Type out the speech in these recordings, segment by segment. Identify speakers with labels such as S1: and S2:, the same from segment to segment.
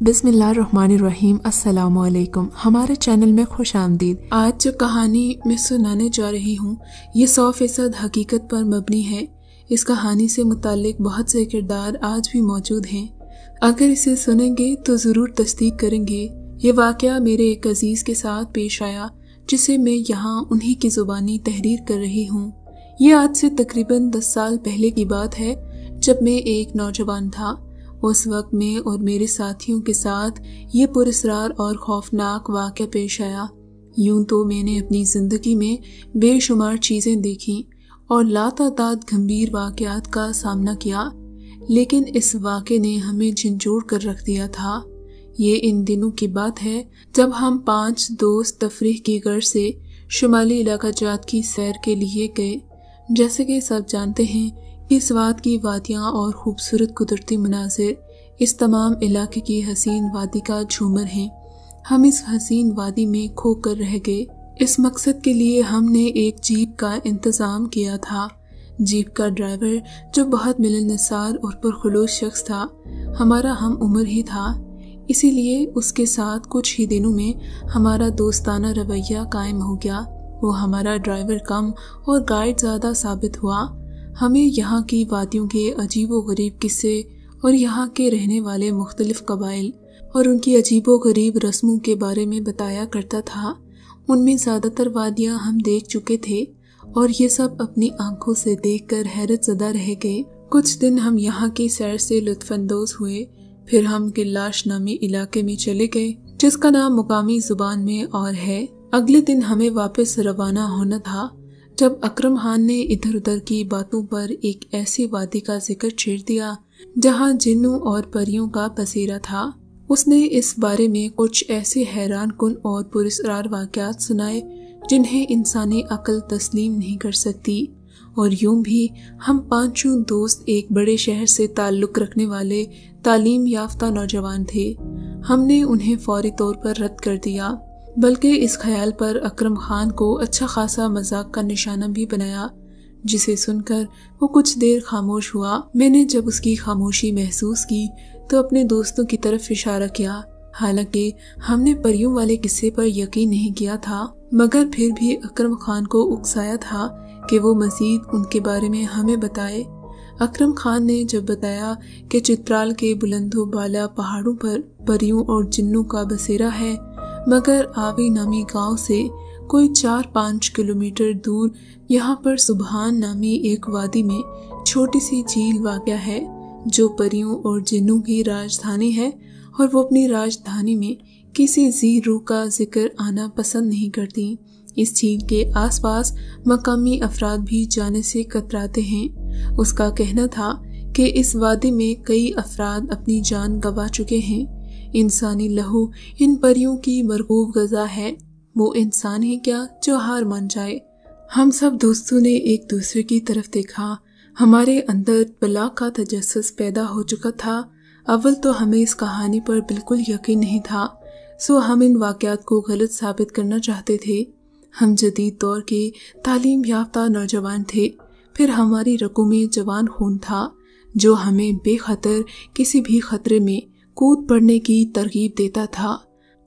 S1: बिस्मिल्लाहिर्रहमानिर्रहीम। अस्सलामु अलैकुम। हमारे चैनल में खुश आमदीद। आज जो कहानी मैं सुनाने जा रही हूँ ये 100% हकीकत पर मबनी है। इस कहानी से मुताल्लिक बहुत से किरदार आज भी मौजूद हैं। अगर इसे सुनेंगे तो ज़रूर तस्दीक करेंगे। ये वाक़या मेरे एक अजीज़ के साथ पेश आया जिसे मैं यहाँ उन्हीं की ज़ुबानी तहरीर कर रही हूँ। ये आज से तकरीबन 10 साल पहले की बात है जब मैं एक नौजवान था। उस वक्त में और मेरे साथियों के साथ ये पुरस्रार और खौफनाक वाक़या पेश आया। यूं तो मैंने अपनी ज़िंदगी में बेशुमार चीज़ें देखी और लातादाद गंभीर वाक़यात का सामना किया, लेकिन इस वाक़े ने हमें झंझोड़ कर रख दिया था। ये इन दिनों की बात है जब हम 5 दोस्त तफरीह की गर्ज से शुमाली इलाका जात की सैर के लिए गए। जैसे कि सब जानते हैं कि स्वात की वादियाँ और खूबसूरत कुदरती मनाजिर इस तमाम इलाके की हसीन वादी का झूमर हैं। हम इस हसीन वादी में खो कर रह गए। इस मकसद के लिए हमने एक जीप का इंतज़ाम किया था। जीप का ड्राइवर जो बहुत मिलनसार और पुरखुलूस शख्स था, हमारा हम उम्र ही था, इसीलिए उसके साथ कुछ ही दिनों में हमारा दोस्ताना रवैया कायम हो गया। वो हमारा ड्राइवर कम और गाइड ज़्यादा साबित हुआ। हमें यहाँ की वादियों के अजीबो गरीब किस्से और यहाँ के रहने वाले मुख्तलिफ कबाइल और उनकी अजीबो गरीब रस्मों के बारे में बताया करता था। उनमें ज़्यादातर वादियाँ हम देख चुके थे और ये सब अपनी आंखों से देखकर हैरत ज़दा रह गए। कुछ दिन हम यहाँ की सैर से लुत्फ़अंदोज़ हुए। फिर हम गिल्लाश नामी इलाके में चले गए जिसका नाम मुकामी ज़ुबान में और है। अगले दिन हमें वापस रवाना होना था जब अकरम खान ने इधर उधर की बातों पर एक ऐसी वादी का जिक्र छेड़ दिया जहां जिन्नों और परियों का बसेरा था। उसने इस बारे में कुछ ऐसे हैरान कुन और पुरस्रार वाक़यात सुनाए जिन्हें इंसानी अक्ल तस्लीम नहीं कर सकती। और यूं भी हम 5 दोस्त एक बड़े शहर से ताल्लुक़ रखने वाले तालीम याफ्ता नौजवान थे। हमने उन्हें फौरी तौर पर रद्द कर दिया, बल्कि इस ख्याल पर अकरम खान को अच्छा खासा मजाक का निशाना भी बनाया, जिसे सुनकर वो कुछ देर खामोश हुआ। मैंने जब उसकी खामोशी महसूस की तो अपने दोस्तों की तरफ इशारा किया। हालांकि हमने परियों वाले किस्से पर यकीन नहीं किया था, मगर फिर भी अकरम खान को उकसाया था कि वो मजीद उनके बारे में हमें बताए। अकरम खान ने जब बताया कि चित्राल के बुलंदो बाला पहाड़ों पर परियों और जिन्नों का बसेरा है, मगर आवी नामी गांव से कोई 4-5 किलोमीटर दूर यहाँ पर सुबहान नामी एक वादी में छोटी सी झील वाक़या है जो परियों और जिन्नों की राजधानी है, और वो अपनी राजधानी में किसी ज़ी रूह का जिक्र आना पसंद नहीं करती। इस झील के आसपास मकामी अफराद भी जाने से कतराते हैं। उसका कहना था कि इस वादी में कई अफराद अपनी जान गंवा चुके हैं। इंसानी लहू इन परियों की मरगूब ग़ज़ा है। वो इंसान ही क्या जो हार मान जाए। हम सब दोस्तों ने एक दूसरे की तरफ देखा। हमारे अंदर बला का तजस्सुस पैदा हो चुका था। अव्वल तो हमें इस कहानी पर बिल्कुल यकीन नहीं था, सो हम इन वाक़यात को गलत साबित करना चाहते थे। हम जदीद दौर के तालीम याफ्ता नौजवान थे। फिर हमारी रगों में जवान खून था जो हमें बेखतर किसी भी खतरे में कूद पड़ने की तरगीब देता था।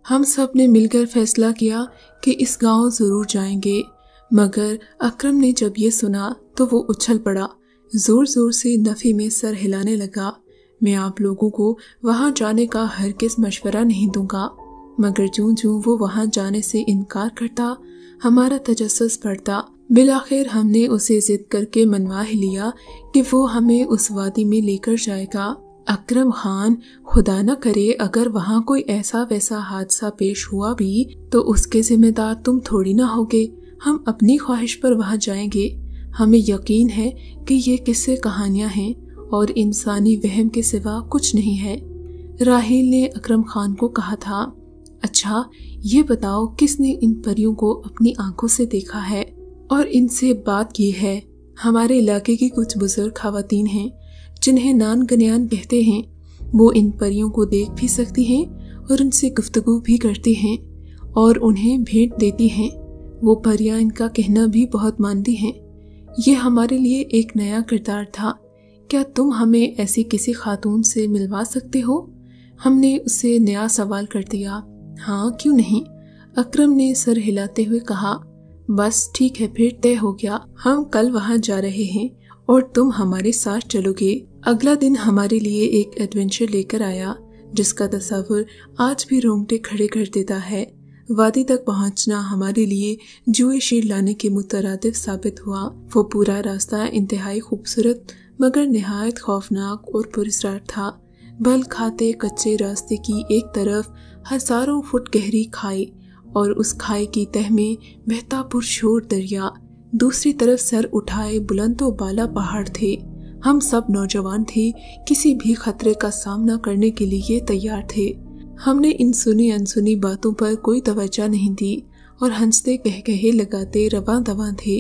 S1: हम सब ने मिलकर फैसला किया कि इस गांव ज़रूर जाएंगे, मगर अकरम ने जब ये सुना तो वो उछल पड़ा, ज़ोर ज़ोर से नफ़ी में सर हिलाने लगा। मैं आप लोगों को वहाँ जाने का हरगिज़ मशवरा नहीं दूंगा। मगर जूं-जूं वो वहाँ जाने से इनकार करता, हमारा तजस्सुस बढ़ता। बिलाखिर हमने उसे ज़िद करके मनवा ही लिया कि वो हमें उस वादी में लेकर जाएगा। अकरम खान, खुदा न करे अगर वहाँ कोई ऐसा वैसा हादसा पेश हुआ भी तो उसके जिम्मेदार तुम थोड़ी ना होगे। हम अपनी ख्वाहिश पर वहाँ जाएंगे। हमें यकीन है कि ये किस्से कहानियाँ हैं और इंसानी वहम के सिवा कुछ नहीं है। राहिल ने अकरम खान को कहा था, अच्छा ये बताओ किसने इन परियों को अपनी आंखों से देखा है और इनसे बात की है। हमारे इलाके की कुछ बुजुर्ग खवातीन हैं जिन्हें नान गनियान कहते हैं। वो इन परियों को देख भी सकती हैं और उनसे गुफ्तगू भी करती हैं और उन्हें भेंट देती हैं। वो परियां इनका कहना भी बहुत मानती हैं। ये हमारे लिए एक नया किरदार था। क्या तुम हमें ऐसी किसी खातून से मिलवा सकते हो? हमने उससे नया सवाल कर दिया। हाँ क्यों नहीं, अकरम ने सर हिलाते हुए कहा। बस ठीक है, फिर तय हो गया, हम कल वहाँ जा रहे हैं और तुम हमारे साथ चलोगे। अगला दिन हमारे लिए एक एडवेंचर लेकर आया जिसका तस्वुर आज भी रोंगटे खड़े कर देता है। वादी तक पहुंचना हमारे लिए जुए शीर लाने के मुतरादिफ साबित हुआ। वो पूरा रास्ता इंतहाई खूबसूरत मगर निहायत खौफनाक और पुरस्कार था। बल खाते कच्चे रास्ते की एक तरफ हजारों फुट गहरी खाई और उस खाई की तह में बहता पुरशोर दरिया, दूसरी तरफ सर उठाए बुलंदो बाला पहाड़ थे। हम सब नौजवान थे, किसी भी खतरे का सामना करने के लिए तैयार थे। हमने इन सुनी अनसुनी बातों पर कोई तवज्जो नहीं दी और हंसते कहकहे लगाते रवां दवां थे।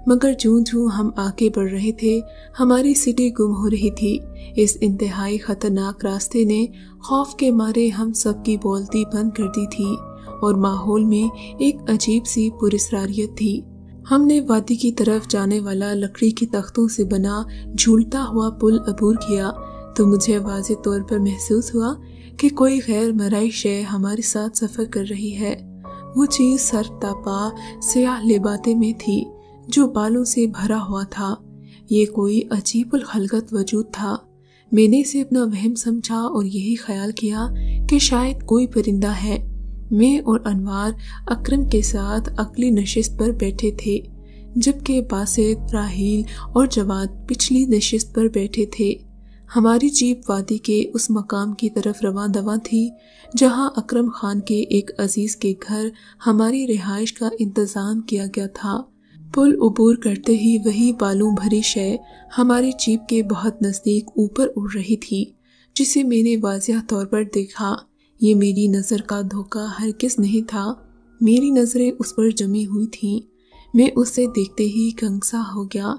S1: मगर जूं-जूं हम आगे बढ़ रहे थे, हमारी सिटी गुम हो रही थी। इस इंतहाई खतरनाक रास्ते ने खौफ के मारे हम सब की बोलती बंद कर दी थी और माहौल में एक अजीब सी पुरस्कारियत थी। हमने वादी की तरफ जाने वाला लकड़ी की तख्तों से बना झूलता हुआ पुल अबूर किया तो मुझे वाज़ेह तौर पर महसूस हुआ कि कोई गैर मराई शय हमारे साथ सफ़र कर रही है। वो चीज़ सर तापा स्याह लिबाते में थी जो बालों से भरा हुआ था। ये कोई अजीबुल खलकत वजूद था। मैंने इसे अपना वहम समझा और यही ख्याल किया कि शायद कोई परिंदा है। मैं और अनवार अकरम के साथ अगली नशिस्त पर बैठे थे, जबकि बासित, राहील और जवाद पिछली नशिस्त पर बैठे थे। हमारी जीप वादी के उस मकाम की तरफ रवां दवां थी जहां अकरम खान के एक अजीज के घर हमारी रिहाइश का इंतजाम किया गया था। पुल उबूर करते ही वही बालू भरी शय हमारी जीप के बहुत नजदीक ऊपर उड़ रही थी, जिसे मैंने वाज़ेह तौर पर देखा। ये मेरी नज़र का धोखा हरगिज़ नहीं था। मेरी नज़रें उस पर जमी हुई थीं। मैं उसे देखते ही गंगसा हो गया।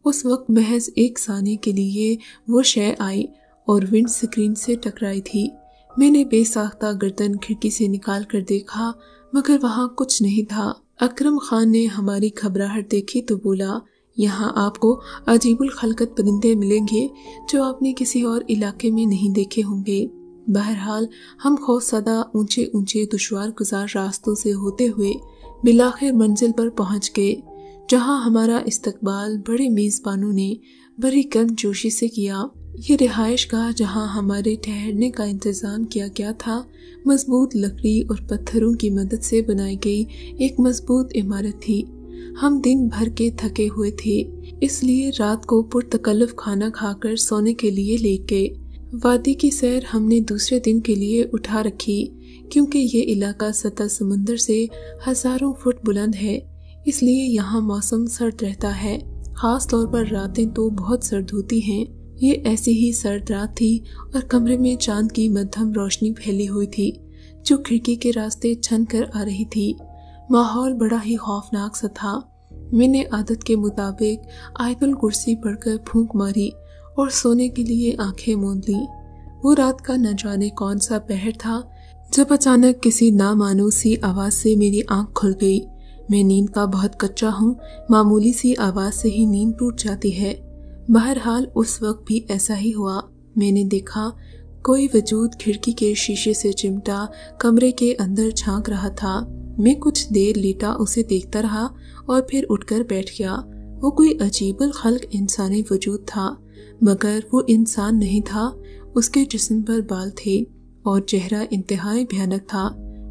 S1: उस वक्त महज एक साने के लिए वो शय आई और विंड स्क्रीन से टकराई थी। मैंने बेसाख्ता गर्दन खिड़की से निकाल कर देखा, मगर वहाँ कुछ नहीं था। अकरम खान ने हमारी घबराहट देखी तो बोला, यहाँ आपको अजीबुल खलकत परिंदे मिलेंगे जो आपने किसी और इलाके में नहीं देखे होंगे। बहरहाल हम खौफसदा ऊंचे ऊंचे दुश्वार गुजार रास्तों से होते हुए बिलाखिर मंजिल पर पहुंच गए, जहां हमारा इस्तकबाल बड़े मेज़बानों ने बड़ी गर्मजोशी से किया। ये रिहाइश गाह जहां हमारे ठहरने का इंतजाम किया गया था, मजबूत लकड़ी और पत्थरों की मदद से बनाई गई एक मजबूत इमारत थी। हम दिन भर के थके हुए थे, इसलिए रात को पुरतकल्लुफ खाना खाकर सोने के लिए लेट गए। वादी की सैर हमने दूसरे दिन के लिए उठा रखी, क्योंकि ये इलाका सतह समुंदर से हजारों फुट बुलंद है, इसलिए यहाँ मौसम सर्द रहता है। खास तौर पर रातें तो बहुत सर्द होती हैं। ये ऐसी ही सर्द रात थी और कमरे में चांद की मध्यम रोशनी फैली हुई थी जो खिड़की के रास्ते छन कर आ रही थी। माहौल बड़ा ही खौफनाक सा था। मैंने आदत के मुताबिक आयतुल कुर्सी पढ़कर फूंक मारी और सोने के लिए आंखें मूंद ली। वो रात का न जाने कौन सा पहर था जब अचानक किसी नामानूसी आवाज से मेरी आंख खुल गई। मैं नींद का बहुत कच्चा हूँ, मामूली सी आवाज से ही नींद टूट जाती है। बहरहाल उस वक्त भी ऐसा ही हुआ। मैंने देखा कोई वजूद खिड़की के शीशे से चिमटा कमरे के अंदर झांक रहा था। मैं कुछ देर लेटा उसे देखता रहा और फिर उठकर बैठ गया। वो कोई अजीबुल खल्क इंसानी वजूद था, मगर वो इंसान नहीं था। उसके जिस्म पर बाल थे और चेहरा इंतहाई भयानक था।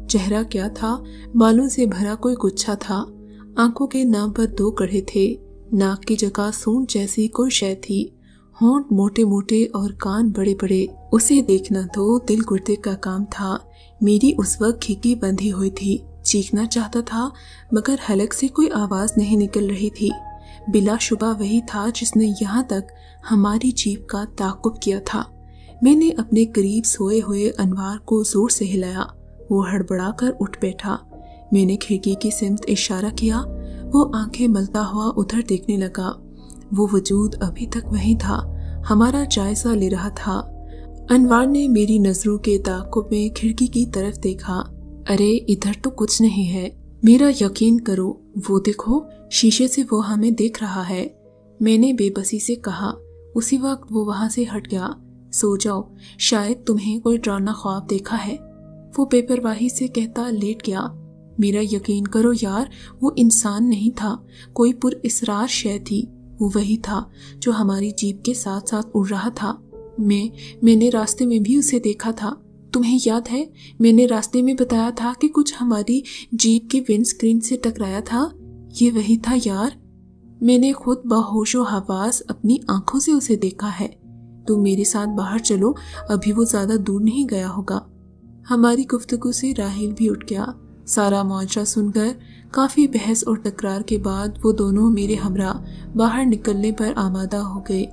S1: चेहरा क्या था? बालों से भरा कोई गुच्छा था। आंखों के नाम पर 2 गड्ढे थे। नाक की जगह सूंड जैसी कोई शय थी। होंठ मोटे मोटे और कान बड़े बड़े। उसे देखना तो दिल गुर्दे का काम था। मेरी उस वक्त खिड़की बंधी हुई थी। चीखना चाहता था, मगर हलक से कोई आवाज नहीं निकल रही थी। बिलाशुबा वही था जिसने यहाँ तक हमारी जीप का ताक़ुब किया था। मैंने अपने करीब सोए हुए अनवार को जोर से हिलाया। वो हड़बड़ाकर उठ बैठा। मैंने खिड़की की सिमत इशारा किया। वो आंखें मलता हुआ उधर देखने लगा। वो वजूद अभी तक वहीं था, हमारा जायजा ले रहा था। अनवार ने मेरी नजरों के ताक़ुब में खिड़की की तरफ देखा। अरे इधर तो कुछ नहीं है, मेरा यकीन करो, वो देखो, शीशे से वो हमें देख रहा है। मैंने बेबसी से कहा। उसी वक्त वो वहां से हट गया। सो जाओ, शायद तुम्हें कोई डरावना ख्वाब देखा है। वो बेपरवाही से कहता लेट गया। मेरा यकीन करो यार, वो इंसान नहीं था, कोई पुरअसरार शय थी। वो वही था जो हमारी जीप के साथ साथ उड़ रहा था। मैंने रास्ते में भी उसे देखा था। तुम्हें याद है, मैंने रास्ते में बताया था कि कुछ हमारी जीप की विंडस्क्रीन से टकराया था। ये वही था यार। मैंने खुद बहोशो हवास अपनी आंखों से उसे देखा है। तुम मेरे साथ बाहर चलो, अभी वो ज्यादा दूर नहीं गया होगा। हमारी गुफ्तगू से राहिल भी उठ गया। सारा माजरा सुनकर काफी बहस और तकरार के बाद वो दोनों मेरे हमरा बाहर निकलने पर आमादा हो गए।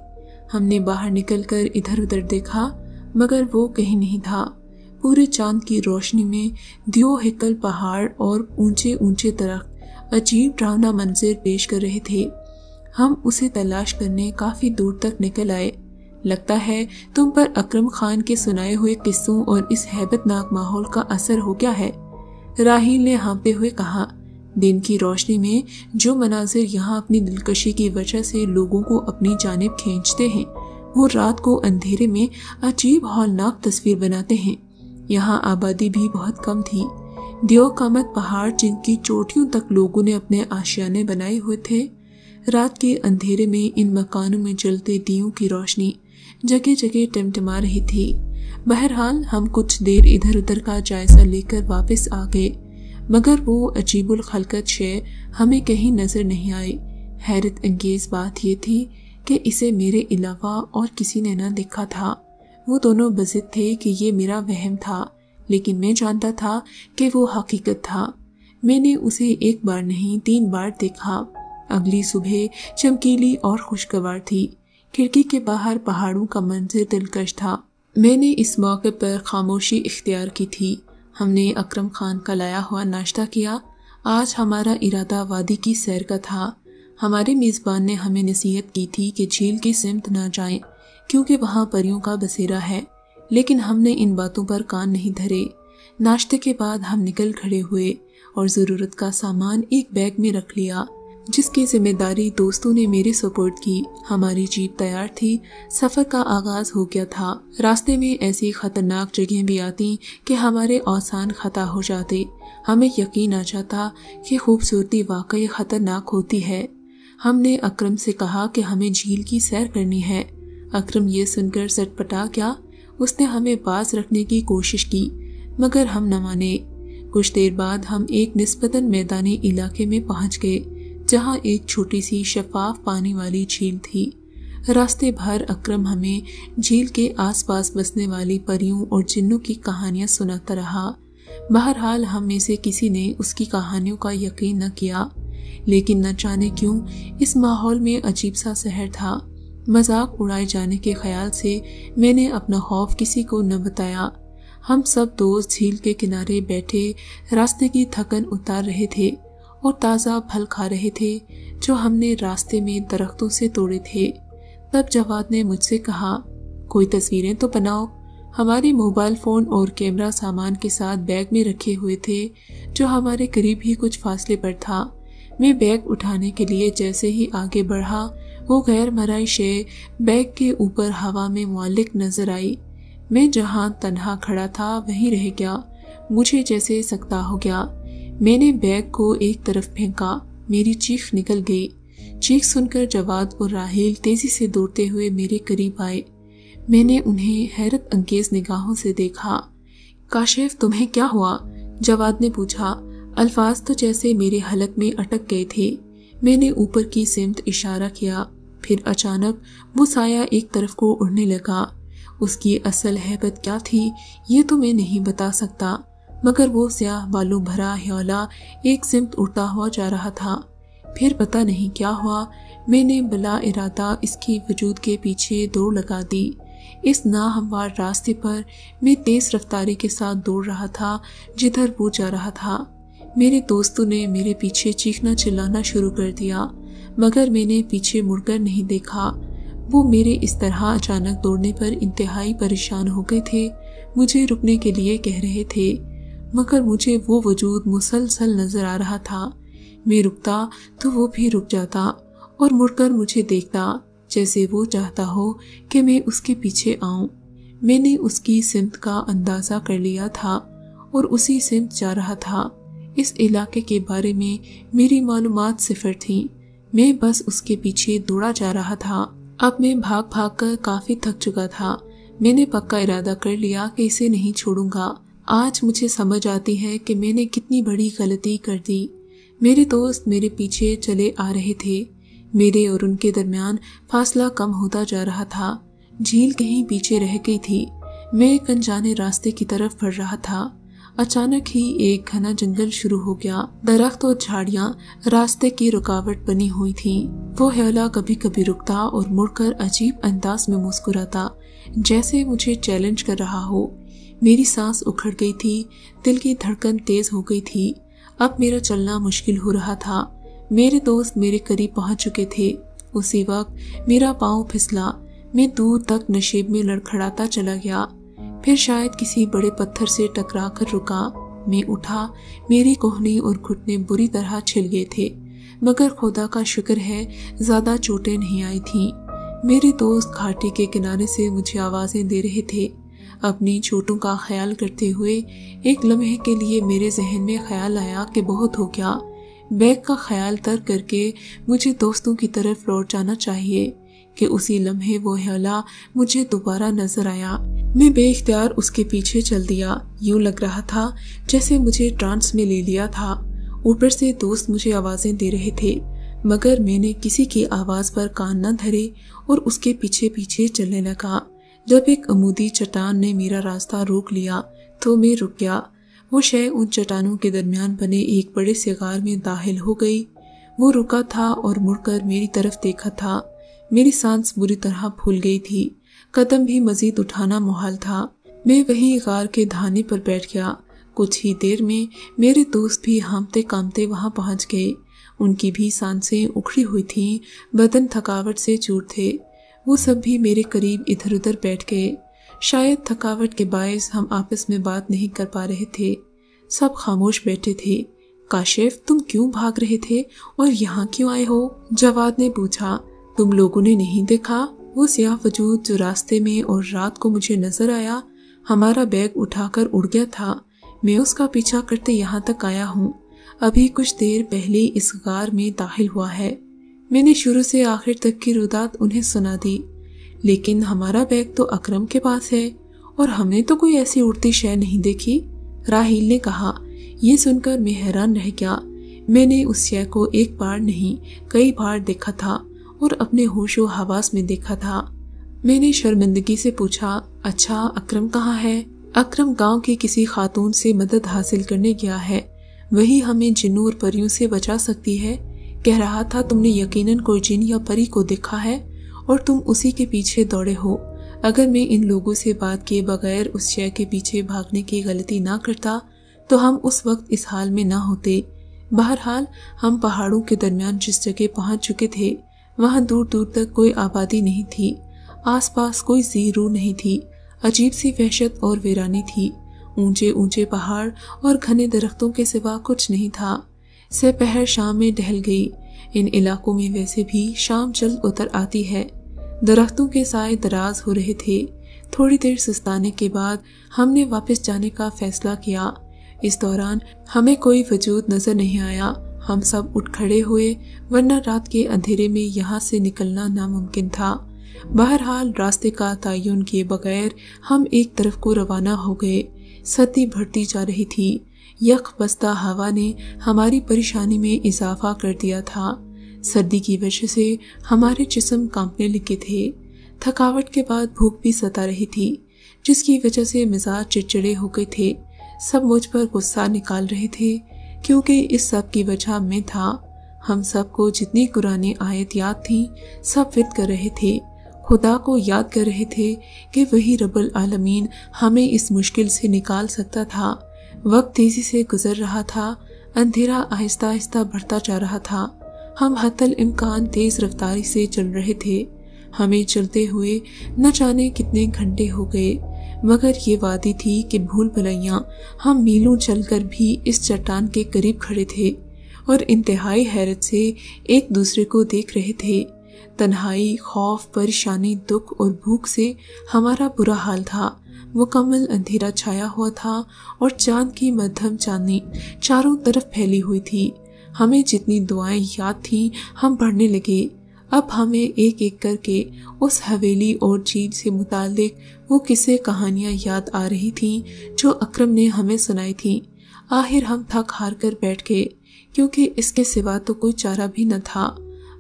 S1: हमने बाहर निकलकर इधर उधर देखा, मगर वो कहीं नहीं था। पूरे चांद की रोशनी में दियो हिकल पहाड़ और ऊंचे ऊंचे दरख्त अजीब डरावना मंजर पेश कर रहे थे। हम उसे तलाश करने काफी दूर तक निकल आए। लगता है तुम पर अकरम खान के सुनाए हुए किस्सों और इस हैबतनाक माहौल का असर हो गया है, राहिल ने हाँफते हुए कहा। दिन की रोशनी में जो मनाजिर यहाँ अपनी दिलकशी की वजह से लोगों को अपनी जानिब खींचते हैं, वो रात को अंधेरे में अजीब हौलनाक तस्वीर बनाते हैं। यहाँ आबादी भी बहुत कम थी। दियो कामत पहाड़ जिनकी चोटियों तक लोगों ने अपने आशियाने बनाए हुए थे। रात के अंधेरे में इन मकानों में जलते दियों की रोशनी जगह जगह टिमटिमा रही थी। बहरहाल हम कुछ देर इधर उधर का जायजा लेकर वापस आ गए, मगर वो अजीबुल खलकत शय हमें कहीं नजर नहीं आई। हैरत अंगेज बात ये थी कि इसे मेरे अलावा और किसी ने न देखा था। वो दोनों बज़िद थे कि ये मेरा वहम था, लेकिन मैं जानता था कि वो हकीकत था। मैंने उसे एक बार नहीं 3 बार देखा। अगली सुबह चमकीली और खुशगवार थी। खिड़की के बाहर पहाड़ों का मंजर दिलकश था। मैंने इस मौके पर खामोशी इख्तियार की थी। हमने अकरम खान का लाया हुआ नाश्ता किया। आज हमारा इरादा वादी की सैर का था। हमारे मेज़बान ने हमें नसीहत की थी कि झील की सिमत न जाएं, क्योंकि वहाँ परियों का बसेरा है, लेकिन हमने इन बातों पर कान नहीं धरे। नाश्ते के बाद हम निकल खड़े हुए और ज़रूरत का सामान एक बैग में रख लिया, जिसकी जिम्मेदारी दोस्तों ने मेरे सपोर्ट की। हमारी जीप तैयार थी। सफर का आगाज हो गया था। रास्ते में ऐसी खतरनाक जगहें भी आती कि हमारे औसान खता हो जाते। हमें यकीन आ जाता कि खूबसूरती वाकई खतरनाक होती है। हमने अकरम से कहा कि हमें झील की सैर करनी है। अकरम ये सुनकर सटपटा गया। उसने हमें पास रखने की कोशिश की, मगर हम न माने। कुछ देर बाद हम एक निस्बतन मैदानी इलाके में पहुंच गए, जहां एक छोटी सी शफाफ पानी वाली झील थी। रास्ते भर अकरम हमें झील के आसपास बसने वाली परियों और जिन्नों की कहानियां सुनाता रहा। बहरहाल हम में से किसी ने उसकी कहानियों का यकीन न किया, लेकिन न जाने क्यों इस माहौल में अजीब सा सहर था। मजाक उड़ाए जाने के ख्याल से मैंने अपना खौफ किसी को न बताया। हम सब दोस्त झील के किनारे बैठे रास्ते की थकन उतार रहे थे और ताज़ा फल खा रहे थे जो हमने रास्ते में दरख्तों से तोड़े थे। तब जवाद ने मुझसे कहा, कोई तस्वीरें तो बनाओ। हमारे मोबाइल फ़ोन और कैमरा सामान के साथ बैग में रखे हुए थे, जो हमारे करीब ही कुछ फासले पर था। मैं बैग उठाने के लिए जैसे ही आगे बढ़ा, वो गैर मराई शे बैग के ऊपर हवा में मुअल्लिक नजर आई। मैं जहां तन्हा खड़ा था वहीं रह गया। मुझे जैसे सकता हो गया। मैंने बैग को एक तरफ फेंका। मेरी चीख निकल गई। चीख सुनकर जवाद और राहिल तेजी से दौड़ते हुए मेरे करीब आए। मैंने उन्हें हैरत अंगेज निगाहों से देखा। काशिफ, तुम्हें क्या हुआ? जवाद ने पूछा। अल्फाज तो जैसे मेरे हलक में अटक गए थे। मैंने ऊपर की सिमत इशारा किया। फिर अचानक वो साया एक तरफ को उड़ने लगा। उसकी असल हैबत क्या थी ये तो मैं नहीं बता सकता, मगर वो स्याह बालों भरा ह्योला एक सिमत उड़ता हुआ जा रहा था। फिर पता नहीं क्या हुआ, मैंने बिला इरादा इसकी वजूद के पीछे दौड़ लगा दी। इस नाहमवार रास्ते पर मैं तेज रफ्तारी के साथ दौड़ रहा था जिधर वो जा रहा था। मेरे दोस्तों ने मेरे पीछे चीखना चिल्लाना शुरू कर दिया, मगर मैंने पीछे मुड़कर नहीं देखा। वो मेरे इस तरह अचानक दौड़ने पर इंतहाई परेशान हो गए थे। मुझे रुकने के लिए कह रहे थे, मगर मुझे वो वजूद मुसलसल नजर आ रहा था। मैं रुकता तो वो भी रुक जाता और मुड़कर मुझे देखता, जैसे वो चाहता हो कि मैं उसके पीछे आऊं। मैंने उसकी सिमत का अंदाजा कर लिया था और उसी सिमत जा रहा था। इस इलाके के बारे में मेरी मालूमात सिफर थी। मैं बस उसके पीछे दौड़ा जा रहा था। अब मैं भाग भाग कर काफी थक चुका था। मैंने पक्का इरादा कर लिया कि इसे नहीं छोड़ूंगा। आज मुझे समझ आती है कि मैंने कितनी बड़ी गलती कर दी। मेरे दोस्त मेरे पीछे चले आ रहे थे। मेरे और उनके दरमियान फासला कम होता जा रहा था। झील कहीं पीछे रह गई थी। मैं एक अनजाने रास्ते की तरफ बढ़ रहा था। अचानक ही एक घना जंगल शुरू हो गया। दरख्त और झाड़ियां रास्ते की रुकावट बनी हुई थीं। वो हेला कभी कभी रुकता और मुड़कर अजीब अंदाज में मुस्कुराता, जैसे मुझे चैलेंज कर रहा हो। मेरी सांस उखड़ गई थी, दिल की धड़कन तेज हो गई थी। अब मेरा चलना मुश्किल हो रहा था। मेरे दोस्त मेरे करीब पहुंच चुके थे। उसी वक्त मेरा पांव फिसला। मैं दूर तक नशेब में लड़खड़ाता चला गया, फिर शायद किसी बड़े पत्थर से टकराकर रुका। मैं उठा। मेरी कोहनी और घुटने बुरी तरह छिल गए थे, मगर खुदा का शुक्र है ज्यादा चोटें नहीं आई थीं। मेरे दोस्त घाटी के किनारे से मुझे आवाजें दे रहे थे। अपनी चोटों का ख्याल करते हुए एक लम्हे के लिए मेरे जहन में ख्याल आया कि बहुत हो गया। बैग का ख्याल तर्क करके मुझे दोस्तों की तरफ लौट जाना चाहिए कि उसी लम्हे वो हेला मुझे दोबारा नजर आया। मैं बेइख्तियार उसके पीछे चल दिया। यूं लग रहा था जैसे मुझे ट्रांस में ले लिया था। ऊपर से दोस्त मुझे आवाजें दे रहे थे, मगर मैंने किसी की आवाज पर कान न धरे और उसके पीछे पीछे चलने लगा। जब एक अमूदी चट्टान ने मेरा रास्ता रोक लिया तो मैं रुक गया। वो शय उन चट्टानों के दरमियान बने एक बड़े से गार में दाखिल हो गई। वो रुका था और मुड़कर मेरी तरफ देखा था। मेरी सांस बुरी तरह फूल गई थी। कदम भी मजीद उठाना मुहाल था। मैं वहीं गार के धाने पर बैठ गया। कुछ ही देर में मेरे दोस्त भी हांफते कांपते वहां पहुंच गए। उनकी भी सांसें उखड़ी हुई थीं, बदन थकावट से चूर थे। वो सब भी मेरे करीब इधर उधर बैठ गए। शायद थकावट के बायस हम आपस में बात नहीं कर पा रहे थे। सब खामोश बैठे थे। काशिफ, तुम क्यों भाग रहे थे और यहाँ क्यों आए हो? जवाद ने पूछा। तुम लोगों ने नहीं देखा वो स्याह वजूद जो रास्ते में और रात को मुझे नजर आया? हमारा बैग उठाकर उड़ गया था। मैं उसका पीछा करते यहाँ तक आया हूँ। अभी कुछ देर पहले इस गार में दाखिल हुआ है। मैंने शुरू से आखिर तक की रुदात उन्हें सुना दी। लेकिन हमारा बैग तो अकरम के पास है और हमने तो कोई ऐसी उड़ती शय नहीं देखी, राहील ने कहा। ये सुनकर मैं हैरान रह गया। मैंने उस शय को एक बार नहीं कई बार देखा था और अपने होशो हवास में देखा था। मैंने शर्मिंदगी से पूछा, अच्छा अकरम कहाँ है? अकरम गांव की किसी खातून से मदद हासिल करने गया है। वही हमें जिन्नों और परियों से बचा सकती है। कह रहा था तुमने यकीनन कोई जिन या परी को देखा है और तुम उसी के पीछे दौड़े हो। अगर मैं इन लोगों से बात किए बगैर उस शय के पीछे भागने की गलती ना करता तो हम उस वक्त इस हाल में ना होते। बहरहाल हम पहाड़ों के दरमियान जिस जगह पहुंच चुके थे वहां दूर दूर तक कोई आबादी नहीं थी। आसपास कोई ज़ी-रू नहीं थी। अजीब सी वहशत और वीरानी थी। ऊंचे ऊंचे पहाड़ और घने दरख्तों के सिवा कुछ नहीं था। दोपहर शाम में ढल गई। इन इलाकों में वैसे भी शाम जल्द उतर आती है। दरख्तों के साए दराज हो रहे थे। थोड़ी देर सुस्ताने के बाद हमने वापस जाने का फैसला किया। इस दौरान हमें कोई वजूद नजर नहीं आया। हम सब उठ खड़े हुए, वरना रात के अंधेरे में यहाँ से निकलना नामुमकिन था। बहरहाल रास्ते का तयन किए बगैर हम एक तरफ को रवाना हो गए। सर्दी बढ़ती जा रही थी। यख बस्ता हवा ने हमारी परेशानी में इजाफा कर दिया था। सर्दी की वजह से हमारे जिस्म कांपने लगे थे। थकावट के बाद भूख भी सता रही थी, जिसकी वजह से मिजाज चिड़चिड़े हो गए थे। सब मुझ पर गुस्सा निकाल रहे थे, क्योंकि इस सब की वजह मैं था। हम सबको जितनी कुरानी आयत याद थी सब विद कर रहे थे। खुदा को याद कर रहे थे कि वही रब्बुल आलमीन हमें इस मुश्किल से निकाल सकता था। वक्त तेजी से गुजर रहा था। अंधेरा आहिस्ता आहिस्ता बढ़ता जा रहा था। हम हत्तल इम्कान तेज रफ्तारी से चल रहे थे। हमें चलते हुए न जाने कितने घंटे हो गए, मगर ये वादी थी कि भूल भुलैयां हम मीलों चलकर भी इस चट्टान के करीब खड़े थे और इंतहाई हैरत से एक दूसरे को देख रहे थे। तन्हाई, खौफ, परेशानी, दुख और भूख से हमारा बुरा हाल था। मुकम्मल अंधेरा छाया हुआ था और चांद की मध्यम चांदनी चारों तरफ फैली हुई थी। हमें जितनी दुआएं याद थीं हम पढ़ने लगे। अब हमें एक एक करके उस हवेली और झील से मुताल्लिक वो किस्से कहानियां याद आ रही थीं जो अकरम ने हमें सुनाई थीं। आखिर हम थक हार कर बैठ गए, क्योंकि इसके सिवा तो कोई चारा भी न था।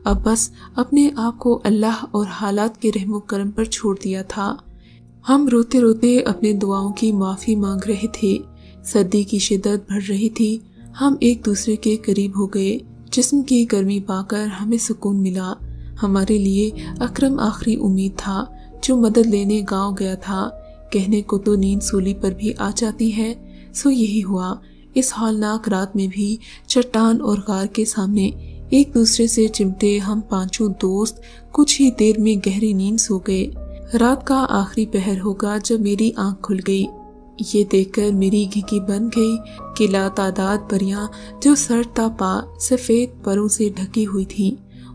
S1: अब बस अपने आप को अल्लाह और हालात के रहमो करम पर छोड़ दिया था। हम रोते रोते अपने दुआओं की माफ़ी मांग रहे थे। सर्दी की शिद्दत बढ़ रही थी। हम एक दूसरे के करीब हो गए। जिस्म की गर्मी पाकर हमें सुकून मिला। हमारे लिए अकरम आखिरी उम्मीद था जो मदद लेने गांव गया था। कहने को तो नींद सूली पर भी आ जाती है, सो यही हुआ। इस हौलनाक रात में भी चट्टान और गार के सामने एक दूसरे से चिमटे हम पांचों दोस्त कुछ ही देर में गहरी नींद सो गए। रात का आखिरी पहर होगा जब मेरी आंख खुल गई। ये देखकर मेरी घिकी बन गई कि लातादाद परियां जो सर ता पा सफेद परों से ढकी हुई थीं।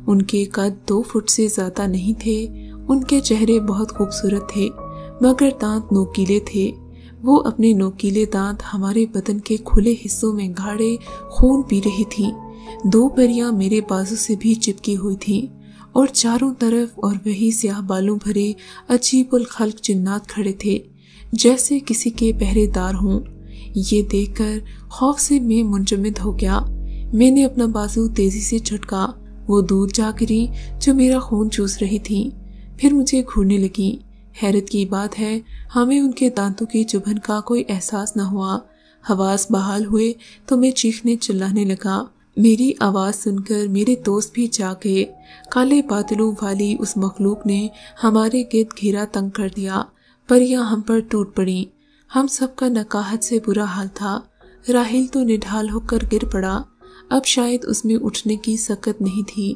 S1: उनके कद 2 फुट से ज्यादा नहीं थे। उनके चेहरे बहुत खूबसूरत थे, मगर दांत नोकीले थे। वो अपने नोकीले दांत हमारे बदन के खुले हिस्सों में गाढ़े खून पी रही थीं। 2 परियां मेरे बाजू से भी चिपकी हुई थीं और चारों तरफ और वही स्याह बालों भरे अजीबुल खल्क जिन्नात खड़े थे, जैसे किसी के पहरेदार हों। ये देखकर खौफ से मैं मुंजमद हो गया। मैंने अपना बाजू तेजी से झटका। वो दूर जा गिरी जो मेरा खून चूस रही थी। फिर मुझे घूरने लगी। हैरत की बात है, हमें उनके दांतों की चुभन का कोई एहसास न हुआ। हवास बहाल हुए तो मैं चीखने चिल्लाने लगा। मेरी आवाज सुनकर मेरे दोस्त भी जाग गए। काले बादलों वाली उस मखलूक ने हमारे गिर्द घेरा तंग कर दिया। परियां हम पर टूट पड़ी। हम सबका नकाहत से बुरा हाल था। राहिल तो निढाल होकर गिर पड़ा। अब शायद उसमें उठने की सकत नहीं थी।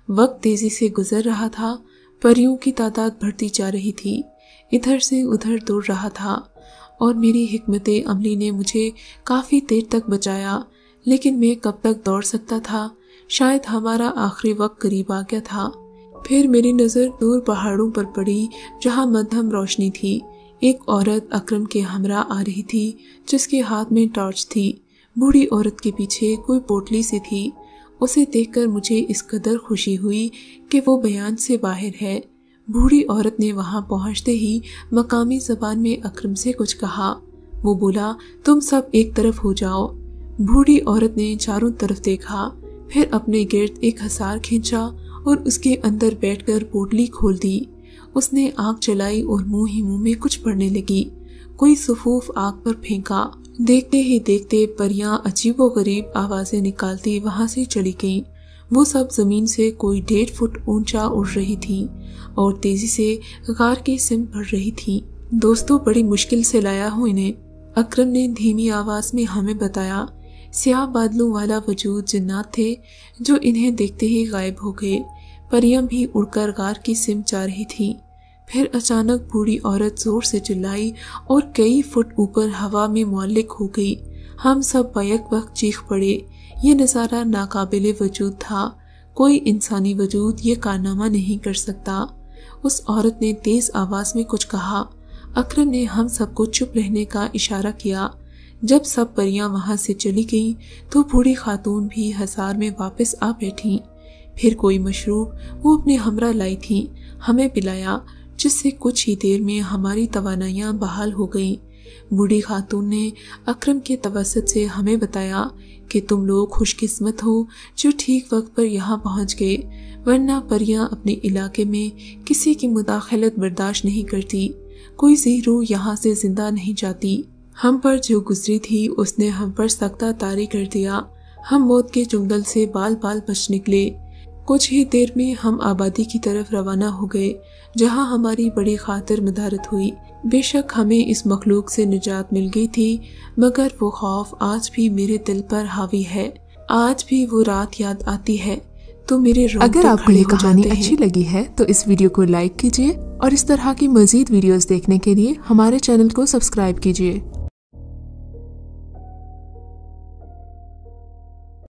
S1: वक्त तेजी से गुजर रहा था। परियों की तादाद बढ़ती जा रही थी। इधर से उधर दौड़ रहा था और मेरी हिकमत अमली ने मुझे काफी देर तक बचाया। लेकिन मैं कब तक दौड़ सकता था? शायद हमारा आखिरी वक्त करीब आ गया था। फिर मेरी नजर दूर पहाड़ों पर पड़ी जहां मध्यम रोशनी थी। एक औरत अकरम के हमरा आ रही थी जिसके हाथ में टॉर्च थी। बूढ़ी औरत के पीछे कोई पोटली सी थी। उसे देखकर मुझे इस कदर खुशी हुई कि वो बयान से बाहर है। बूढ़ी औरत ने वहां पहुंचते ही मकामी जबान में अकरम से कुछ कहा। वो बोला, तुम सब एक तरफ हो जाओ। बूढ़ी औरत ने चारों तरफ देखा, फिर अपने गिर्द एक हसार खींचा और उसके अंदर बैठकर पोटली खोल दी। उसने आग जलाई और मुंह ही मुंह में कुछ पड़ने लगी। कोई सफूफ आग पर फेंका। देखते ही देखते परियां अजीबोगरीब आवाजें निकालती वहां से चली गईं। वो सब जमीन से कोई 1.5 फुट ऊंचा उड़ रही थीं और तेजी से गार की सिमत बढ़ रही थीं। दोस्तों, बड़ी मुश्किल से लाया हूं इन्हें, अकरम ने धीमी आवाज में हमें बताया। स्याह बादलों वाला वजूद जिन्नात थे जो इन्हें देखते ही गायब हो गए। परियां भी उड़कर गार की सिमत जा रही थीं। फिर अचानक बूढ़ी औरत जोर से चिल्लाई और कई फुट ऊपर हवा में मुअल्लिक हो गई। हम सब बैक वक्त चीख पड़े। ये नज़ारा नाकाबिले वजूद था। कोई इंसानी वजूद ये कारनामा नहीं कर सकता। उस औरत ने तेज आवाज में कुछ कहा। अकरम ने हम सबको चुप रहने का इशारा किया। जब सब परियां वहां से चली गईं तो बूढ़ी खातून भी हसार में वापस आ बैठी। फिर कोई मशरूब वो अपने हमरा लाई थी, हमें पिलाया, जिससे कुछ ही देर में हमारी तवानाइयां बहाल हो गईं। बूढ़ी खातून ने अकरम के तवस्सुत से हमें बताया कि तुम लोग खुशकिस्मत हो जो ठीक वक्त पर यहाँ पहुँच गए, वरना परियां अपने इलाके में किसी की मुदाखलत बर्दाश्त नहीं करती। कोई ज़ी रूह यहाँ से जिंदा नहीं जाती। हम पर जो गुजरी थी उसने हम पर सख्ता तारी कर दिया। हम मौत के चुंगल से बाल बाल बच निकले। कुछ ही देर में हम आबादी की तरफ रवाना हो गए जहां हमारी बड़ी खातिर मदारत हुई। बेशक हमें इस मखलूक से निजात मिल गई थी, मगर वो खौफ आज भी मेरे दिल पर हावी है। आज भी वो रात याद आती है तो मेरे
S2: अगर आपको ये कहानी अच्छी लगी है तो इस वीडियो को लाइक कीजिए और इस तरह की मजीद वीडियोस देखने के लिए हमारे चैनल को सब्सक्राइब कीजिए।